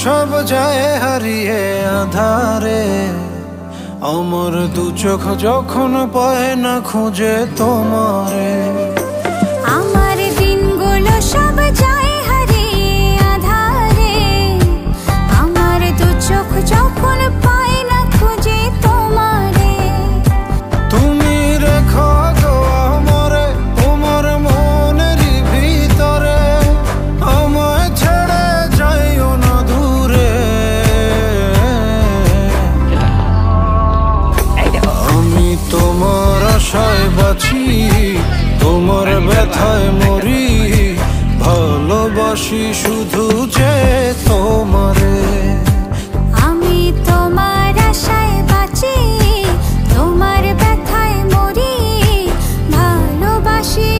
সব যায় হারিয়ে আধারে, আমার দু চোখ যখন পায় না খুঁজে তোমারে। আমার দিনগুলো সব যায় হারিয়ে আধারে, আমার দু চোখ যখন পায় না খুঁজে তোমারে। তুমি রেখো গো আমারে তোমার মনের ভিতরে, আমায় ছেড়ে যাইও না দূরে। আমি তোমার আশায় বাঁচি, তোমার ব্যথায় মরি, ভালোবাসি শুধু